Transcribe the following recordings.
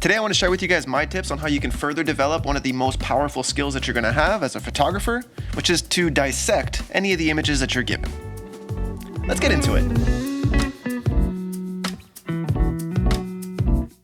Today I want to share with you guys my tips on how you can further develop one of the most powerful skills that you're going to have as a photographer, which is to dissect any of the images that you're given. Let's get into it.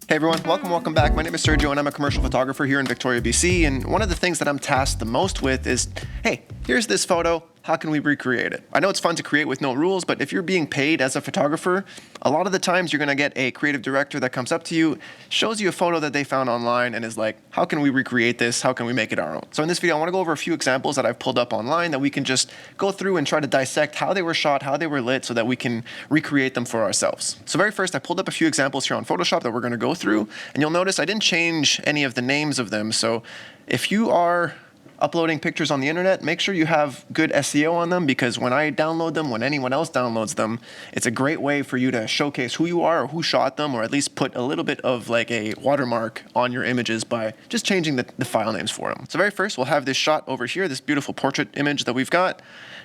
Hey everyone, welcome back. My name is Sergio and I'm a commercial photographer here in Victoria, BC. And one of the things that I'm tasked the most with is, hey, here's this photo. How can we recreate it? I know it's fun to create with no rules, but if you're being paid as a photographer, a lot of the times you're gonna get a creative director that comes up to you, shows you a photo that they found online and is like, how can we recreate this? How can we make it our own? So in this video, I wanna go over a few examples that I've pulled up online that we can just go through and try to dissect how they were shot, how they were lit, so that we can recreate them for ourselves. So very first, I pulled up a few examples here on Photoshop that we're gonna go through, and you'll notice I didn't change any of the names of them. So if you are uploading pictures on the internet, make sure you have good SEO on them, because when I download them, when anyone else downloads them, it's a great way for you to showcase who you are or who shot them, or at least put a little bit of like a watermark on your images by just changing the file names for them. So very first, we'll have this shot over here, this beautiful portrait image that we've got,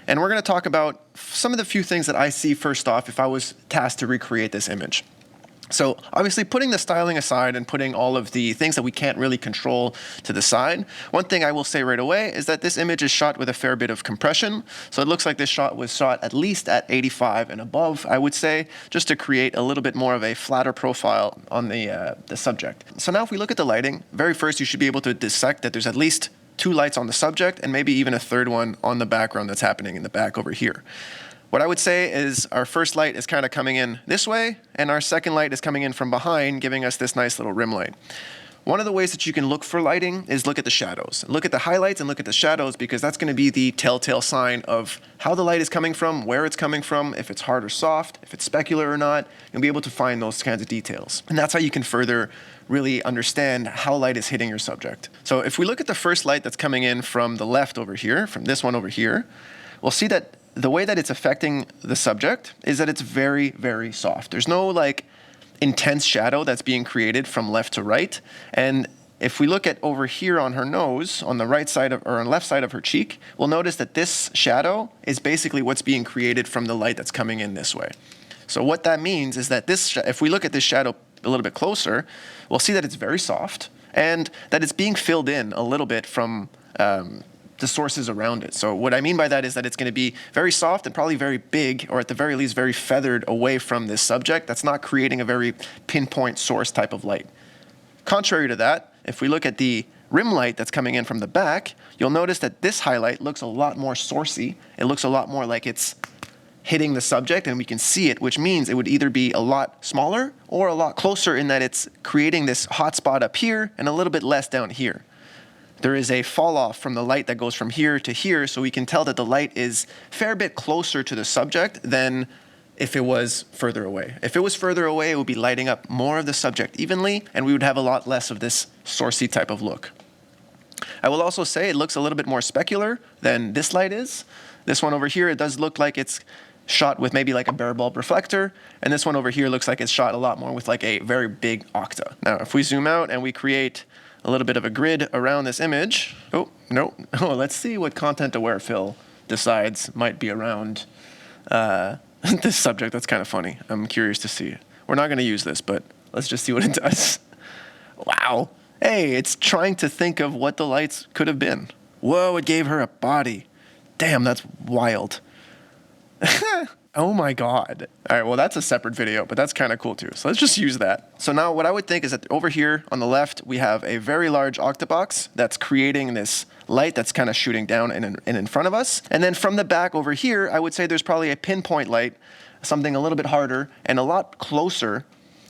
and we're gonna talk about some of the few things that I see first off if I was tasked to recreate this image. So obviously putting the styling aside and putting all of the things that we can't really control to the side, one thing I will say right away is that this image is shot with a fair bit of compression. So it looks like this shot was shot at least at 85 and above, I would say, just to create a little bit more of a flatter profile on the subject. So now if we look at the lighting, very first you should be able to dissect that there's at least 2 lights on the subject and maybe even a third one on the background that's happening in the back over here. What I would say is our first light is kind of coming in this way, and our second light is coming in from behind, giving us this nice little rim light. One of the ways that you can look for lighting is look at the shadows. Look at the highlights and look at the shadows, because that's going to be the telltale sign of how the light is coming from, where it's coming from, if it's hard or soft, if it's specular or not. You'll be able to find those kinds of details. And that's how you can further really understand how light is hitting your subject. So if we look at the first light that's coming in from the left over here, from this one over here, we'll see that the way that it's affecting the subject is that it's very, very soft. There's no like intense shadow that's being created from left to right. And if we look at over here on her nose, on the right side of, or on left side of her cheek, we'll notice that this shadow is basically what's being created from the light that's coming in this way. So what that means is that this, if we look at this shadow a little bit closer, we'll see that it's very soft and that it's being filled in a little bit from the sources around it. So what I mean by that is that it's going to be very soft and probably very big, or at the very least very feathered away from this subject. That's not creating a very pinpoint source type of light. Contrary to that, if we look at the rim light that's coming in from the back, you'll notice that this highlight looks a lot more sourcey. It looks a lot more like it's hitting the subject and we can see it, which means it would either be a lot smaller or a lot closer, in that it's creating this hot spot up here and a little bit less down here. There is a fall off from the light that goes from here to here, so we can tell that the light is a fair bit closer to the subject than if it was further away. If it was further away, it would be lighting up more of the subject evenly, and we would have a lot less of this sourcey type of look. I will also say it looks a little bit more specular than this light is. This one over here, it does look like it's shot with maybe like a bare bulb reflector, and this one over here looks like it's shot a lot more with like a very big octa. Now, if we zoom out and we create a little bit of a grid around this image. Oh, no. Oh, let's see what content-aware fill decides might be around this subject. That's kind of funny. I'm curious to see. We're not going to use this, but let's just see what it does. Wow. Hey, it's trying to think of what the lights could have been. Whoa, it gave her a body. Damn, that's wild. Oh my God. All right, well, that's a separate video, but that's kind of cool too. So let's just use that. So now what I would think is that over here on the left, we have a very large octabox that's creating this light that's kind of shooting down and in front of us. And then from the back over here, I would say there's probably a pinpoint light, something a little bit harder and a lot closer,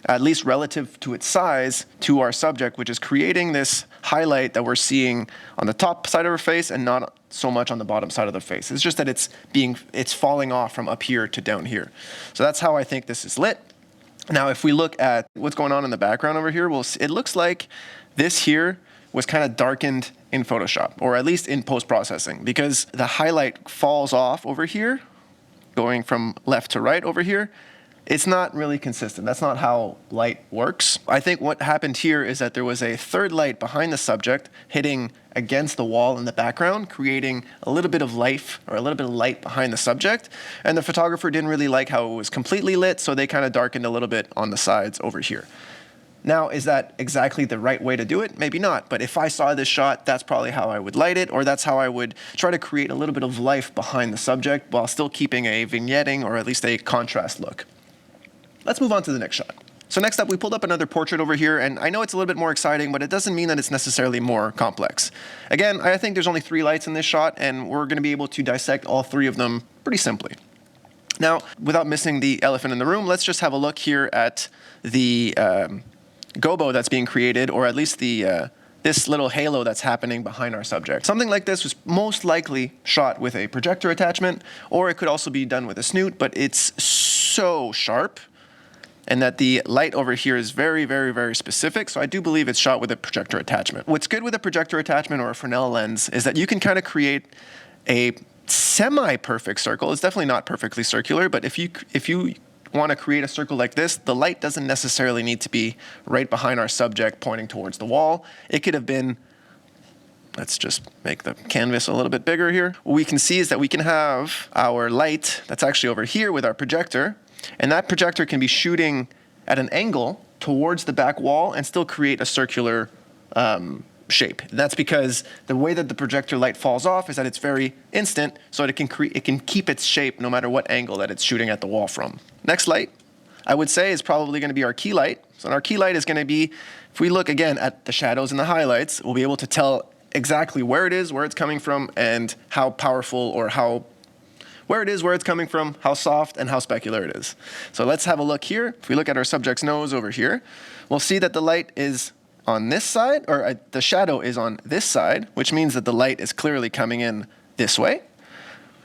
at least relative to its size, to our subject, which is creating this highlight that we're seeing on the top side of her face and not so much on the bottom side of the face. It's just that it's falling off from up here to down here. So that's how I think this is lit. Now, if we look at what's going on in the background over here, it looks like this here was kind of darkened in Photoshop, or at least in post-processing, because the highlight falls off over here, going from left to right over here. It's not really consistent. That's not how light works. I think what happened here is that there was a third light behind the subject hitting against the wall in the background, creating a little bit of life or a little bit of light behind the subject. And the photographer didn't really like how it was completely lit, so they kind of darkened a little bit on the sides over here. Now, is that exactly the right way to do it? Maybe not, but if I saw this shot, that's probably how I would light it, or that's how I would try to create a little bit of life behind the subject while still keeping a vignetting or at least a contrast look. Let's move on to the next shot. So next up, we pulled up another portrait over here, and I know it's a little bit more exciting, but it doesn't mean that it's necessarily more complex. Again, I think there's only 3 lights in this shot, and we're gonna be able to dissect all 3 of them pretty simply. Now, without missing the elephant in the room, let's just have a look here at the gobo that's being created, or at least the this little halo that's happening behind our subject. Something like this was most likely shot with a projector attachment, or it could also be done with a snoot, but it's so sharp and that the light over here is very, very, very specific. So I do believe it's shot with a projector attachment. What's good with a projector attachment or a Fresnel lens is that you can kind of create a semi-perfect circle. It's definitely not perfectly circular, but if you want to create a circle like this, the light doesn't necessarily need to be right behind our subject pointing towards the wall. It could have been, let's just make the canvas a little bit bigger here. What we can see is that we can have our light that's actually over here with our projector, and that projector can be shooting at an angle towards the back wall and still create a circular shape. And that's because the way that the projector light falls off is that it's very instant, so it can keep its shape no matter what angle that it's shooting at the wall from. Next light, I would say, is probably going to be our key light. So our key light is going to be, if we look again at the shadows and the highlights, we'll be able to tell exactly where it is, where it's coming from, and how powerful or where it is, where it's coming from, how soft and how specular it is. So let's have a look here. If we look at our subject's nose over here, we'll see that the light is on this side, or the shadow is on this side, which means that the light is clearly coming in this way.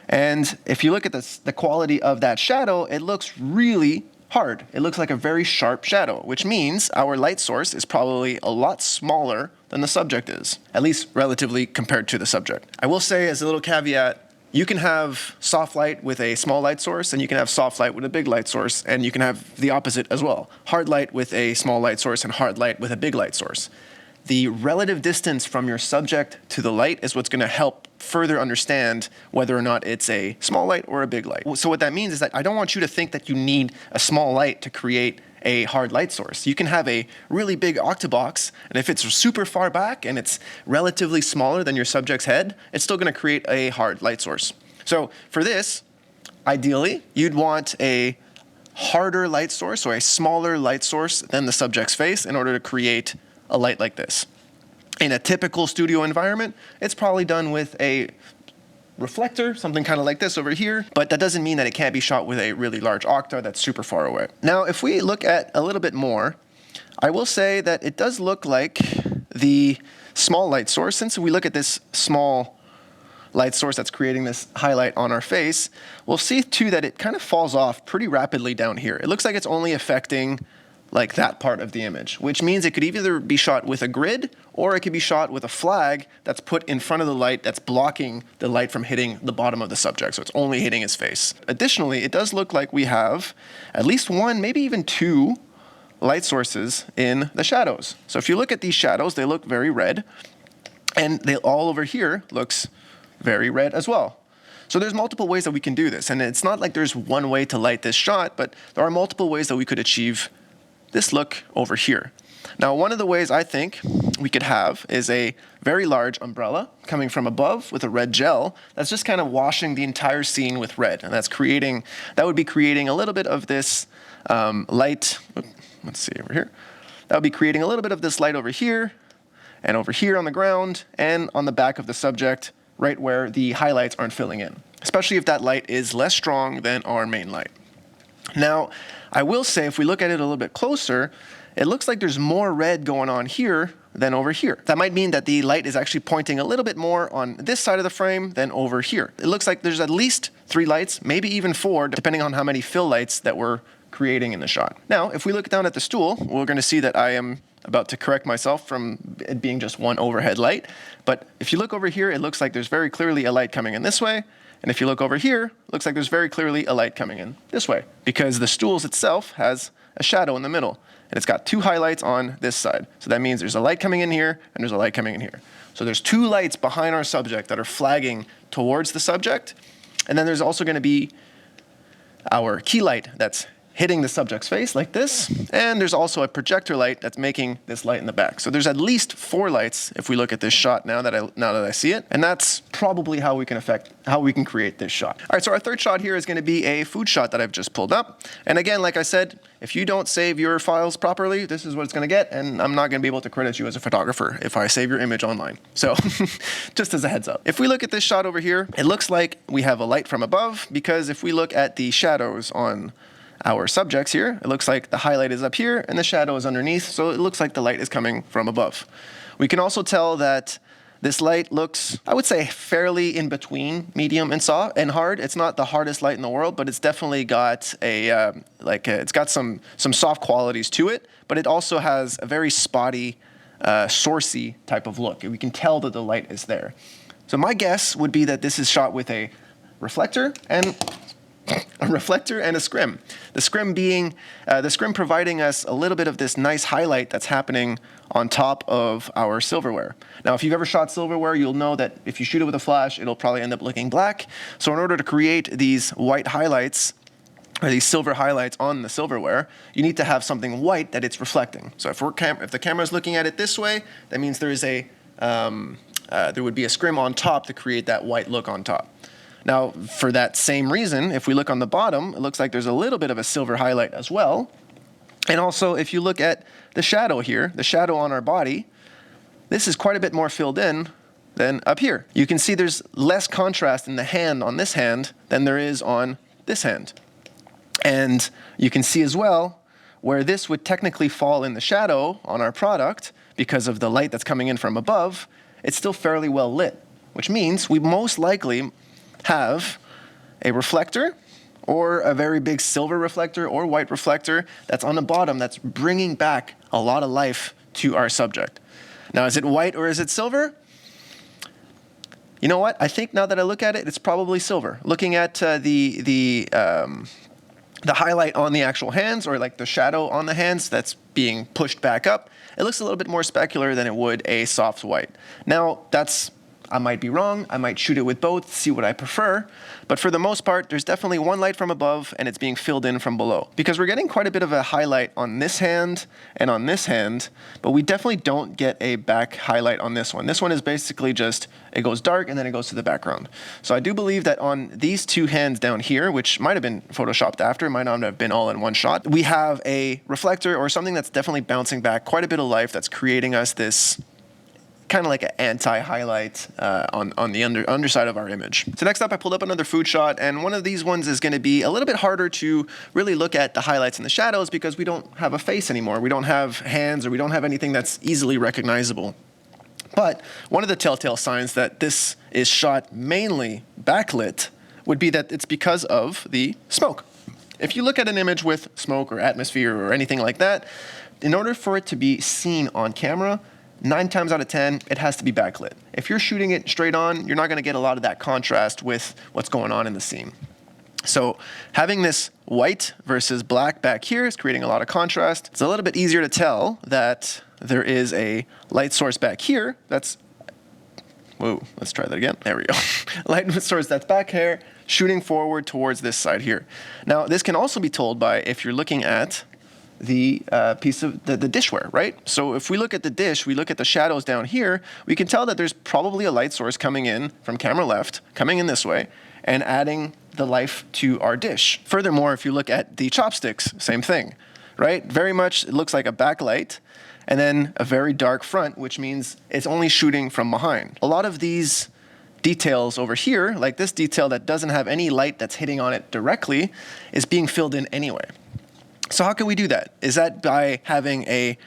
And if you look at the quality of that shadow, it looks really hard. It looks like a very sharp shadow, which means our light source is probably a lot smaller than the subject is, at least relatively compared to the subject. I will say, as a little caveat, you can have soft light with a small light source, and you can have soft light with a big light source, and you can have the opposite as well. Hard light with a small light source and hard light with a big light source. The relative distance from your subject to the light is what's going to help further understand whether or not it's a small light or a big light. So what that means is that I don't want you to think that you need a small light to create a hard light source. You can have a really big octabox, and if it's super far back and it's relatively smaller than your subject's head, it's still going to create a hard light source. So for this, ideally, you'd want a harder light source or a smaller light source than the subject's face in order to create a light like this. In a typical studio environment, it's probably done with a reflector, something kind of like this over here, but that doesn't mean that it can't be shot with a really large octa that's super far away. Now, if we look at a little bit more, I will say that it does look like the small light source, since we look at this small light source that's creating this highlight on our face, we'll see too that it kind of falls off pretty rapidly down here. It looks like it's only affecting like that part of the image, which means it could either be shot with a grid or it could be shot with a flag that's put in front of the light that's blocking the light from hitting the bottom of the subject, so it's only hitting his face. Additionally, it does look like we have at least one, maybe even 2 light sources in the shadows. So if you look at these shadows, they look very red, and they all over here looks very red as well. So there's multiple ways that we can do this, and it's not like there's one way to light this shot, but there are multiple ways that we could achieve this look over here. Now, one of the ways I think we could have is a very large umbrella coming from above with a red gel that's just kind of washing the entire scene with red, and that would be creating a little bit of this light. Let's see over here. That would be creating a little bit of this light over here and over here on the ground and on the back of the subject, right where the highlights aren't filling in, especially if that light is less strong than our main light. Now, I will say, if we look at it a little bit closer, it looks like there's more red going on here than over here. That might mean that the light is actually pointing a little bit more on this side of the frame than over here. It looks like there's at least 3 lights, maybe even 4, depending on how many fill lights that we're creating in the shot. Now, if we look down at the stool, we're going to see that I am about to correct myself from it being just one overhead light. But if you look over here, it looks like there's very clearly a light coming in this way. And if you look over here, it looks like there's very clearly a light coming in this way, because the stools itself has a shadow in the middle, and it's got 2 highlights on this side. So that means there's a light coming in here, and there's a light coming in here. So there's 2 lights behind our subject that are flagging towards the subject, and then there's also going to be our key light that's hitting the subject's face like this, and there's also a projector light that's making this light in the back. So there's at least 4 lights if we look at this shot now that I see it, and that's probably how we can create this shot. All right, so our third shot here is going to be a food shot that I've just pulled up. And again, like I said, if you don't save your files properly, this is what it's going to get, and I'm not going to be able to credit you as a photographer if I save your image online. So just as a heads up. If we look at this shot over here, it looks like we have a light from above, because if we look at the shadows on our subjects here, it looks like the highlight is up here and the shadow is underneath, so it looks like the light is coming from above. We can also tell that this light looks, I would say, fairly in between medium and soft and hard. It's not the hardest light in the world, but it's definitely got it's got some soft qualities to it, but it also has a very spotty, sourcey type of look. We can tell that the light is there. So my guess would be that this is shot with a reflector and a scrim. The scrim being, the scrim providing us a little bit of this nice highlight that's happening on top of our silverware. Now, if you've ever shot silverware, you'll know that if you shoot it with a flash, it'll probably end up looking black. So in order to create these white highlights, or these silver highlights on the silverware, you need to have something white that it's reflecting. So if the camera's looking at it this way, that means there is there would be a scrim on top to create that white look on top. Now, for that same reason, if we look on the bottom, it looks like there's a little bit of a silver highlight as well. And also, if you look at the shadow here, the shadow on our body, this is quite a bit more filled in than up here. You can see there's less contrast in the hand on this hand than there is on this hand. And you can see as well where this would technically fall in the shadow on our product because of the light that's coming in from above, it's still fairly well lit, which means we most likely have a reflector or a very big silver reflector or white reflector that's on the bottom that's bringing back a lot of life to our subject. Now, is it white or is it silver? You know what? I think now that I look at it, it's probably silver. Looking at the highlight on the actual hands, or like the shadow on the hands that's being pushed back up, it looks a little bit more specular than it would a soft white. Now, I might be wrong. I might shoot it with both, see what I prefer. But for the most part, there's definitely one light from above and it's being filled in from below. Because we're getting quite a bit of a highlight on this hand and on this hand, but we definitely don't get a back highlight on this one. This one is basically just, it goes dark and then it goes to the background. So I do believe that on these two hands down here, which might have been photoshopped after, might not have been all in one shot, we have a reflector or something that's definitely bouncing back quite a bit of life that's creating us this kind of like an anti-highlight on the underside of our image. So next up, I pulled up another food shot, and one of these ones is going to be a little bit harder to really look at the highlights and the shadows because we don't have a face anymore. We don't have hands, or we don't have anything that's easily recognizable. But one of the telltale signs that this is shot mainly backlit would be that it's because of the smoke. If you look at an image with smoke or atmosphere or anything like that, in order for it to be seen on camera, 9 times out of 10, it has to be backlit. If you're shooting it straight on, you're not going to get a lot of that contrast with what's going on in the scene. So having this white versus black back here is creating a lot of contrast. It's a little bit easier to tell that there is a light source back here that's, whoa, let's try that again. There we go. Light source that's back here, shooting forward towards this side here. Now, this can also be told by if you're looking at the piece of the dishware, right? So if we look at the dish, we look at the shadows down here, we can tell that there's probably a light source coming in from camera left, coming in this way, and adding the life to our dish. Furthermore, if you look at the chopsticks, same thing, right? Very much, it looks like a backlight, and then a very dark front, which means it's only shooting from behind. A lot of these details over here, like this detail that doesn't have any light that's hitting on it directly, is being filled in anyway. So how can we do that? Is that by having a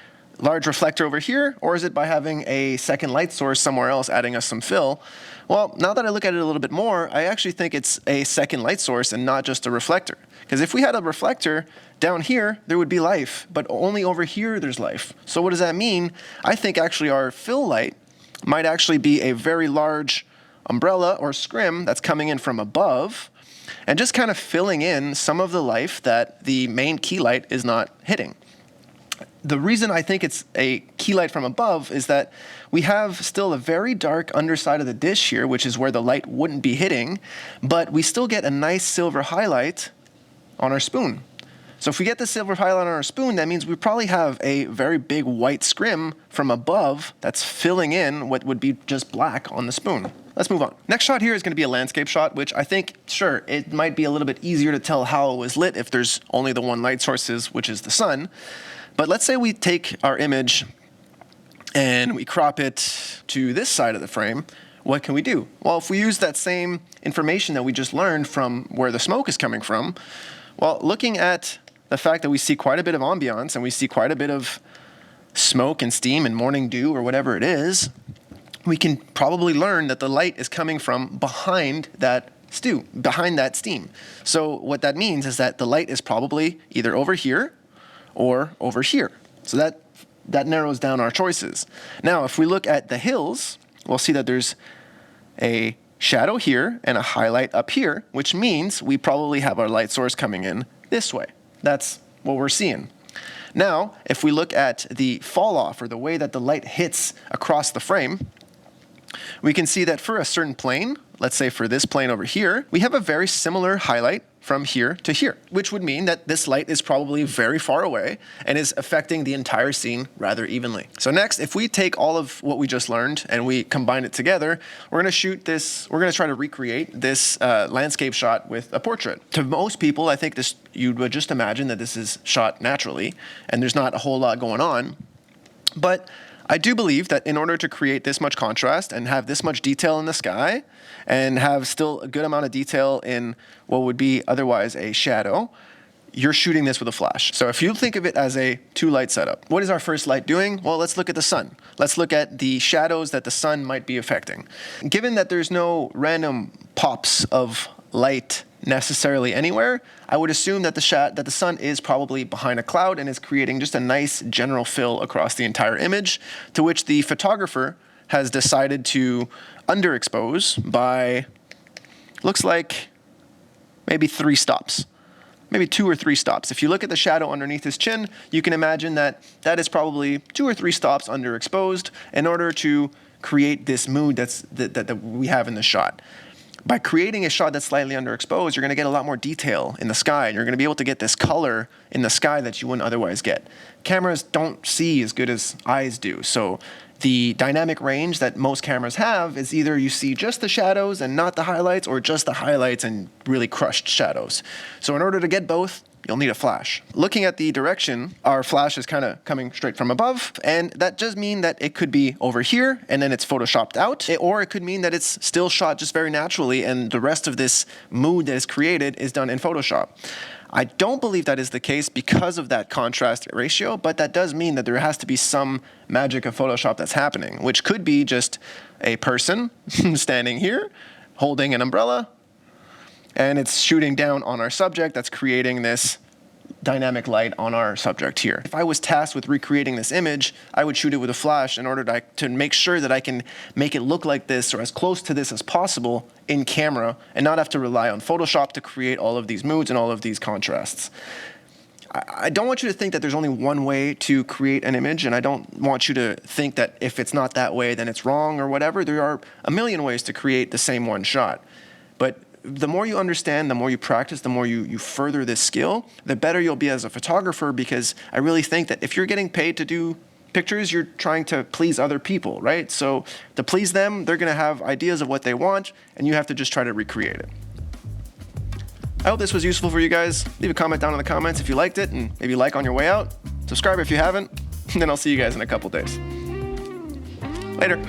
large reflector over here, or is it by having a second light source somewhere else adding us some fill? Well, now that I look at it a little bit more, I actually think it's a second light source and not just a reflector. Because if we had a reflector down here, there would be life, but only over here there's life. So what does that mean? I think actually our fill light might actually be a very large umbrella or scrim that's coming in from above, and just kind of filling in some of the life that the main key light is not hitting. The reason I think it's a key light from above is that we have still a very dark underside of the dish here, which is where the light wouldn't be hitting, but we still get a nice silver highlight on our spoon. So if we get the silver highlight on our spoon, that means we probably have a very big white scrim from above that's filling in what would be just black on the spoon. Let's move on. Next shot here is going to be a landscape shot, which I think, sure, it might be a little bit easier to tell how it was lit if there's only the one light source, which is the sun. But let's say we take our image and we crop it to this side of the frame. What can we do? Well, if we use that same information that we just learned from where the smoke is coming from, well, looking at the fact that we see quite a bit of ambiance and we see quite a bit of smoke and steam and morning dew or whatever it is, we can probably learn that the light is coming from behind that steam. So what that means is that the light is probably either over here or over here. So that narrows down our choices. Now, if we look at the hills, we'll see that there's a shadow here and a highlight up here, which means we probably have our light source coming in this way. That's what we're seeing. Now, if we look at the fall off or the way that the light hits across the frame, we can see that for a certain plane, let's say for this plane over here, we have a very similar highlight from here to here, which would mean that this light is probably very far away and is affecting the entire scene rather evenly. So next, if we take all of what we just learned and we combine it together, we're going to try to recreate this landscape shot with a portrait. To most people, I think you would just imagine that this is shot naturally and there's not a whole lot going on. But I do believe that in order to create this much contrast and have this much detail in the sky and have still a good amount of detail in what would be otherwise a shadow, you're shooting this with a flash. So if you think of it as a 2-light setup, what is our first light doing? Well, let's look at the sun. Let's look at the shadows that the sun might be affecting. Given that there's no random pops of light necessarily anywhere, I would assume that the sun is probably behind a cloud and is creating just a nice general fill across the entire image, to which the photographer has decided to underexpose by, looks like maybe 3 stops. Maybe 2 or 3 stops. If you look at the shadow underneath his chin, you can imagine that is probably 2 or 3 stops underexposed in order to create this mood that we have in the shot. By creating a shot that's slightly underexposed, you're going to get a lot more detail in the sky, and you're going to be able to get this color in the sky that you wouldn't otherwise get. Cameras don't see as good as eyes do, so the dynamic range that most cameras have is either you see just the shadows and not the highlights, or just the highlights and really crushed shadows. So in order to get both, you'll need a flash. Looking at the direction, our flash is kind of coming straight from above, and that does mean that it could be over here and then it's photoshopped out, or it could mean that it's still shot just very naturally and the rest of this mood that is created is done in Photoshop. I don't believe that is the case because of that contrast ratio, but that does mean that there has to be some magic of Photoshop that's happening, which could be just a person standing here holding an umbrella, and it's shooting down on our subject that's creating this dynamic light on our subject here. If I was tasked with recreating this image, I would shoot it with a flash in order to make sure that I can make it look like this or as close to this as possible in camera and not have to rely on Photoshop to create all of these moods and all of these contrasts. I don't want you to think that there's only one way to create an image, and I don't want you to think that if it's not that way, then it's wrong or whatever. There are a million ways to create the same one shot. But the more you understand, the more you practice, the more you further this skill, the better you'll be as a photographer, because I really think that if you're getting paid to do pictures, you're trying to please other people, right? So to please them, they're going to have ideas of what they want, and you have to just try to recreate it. I hope this was useful for you guys. Leave a comment down in the comments if you liked it, and maybe like on your way out. Subscribe if you haven't, and then I'll see you guys in a couple days. Later.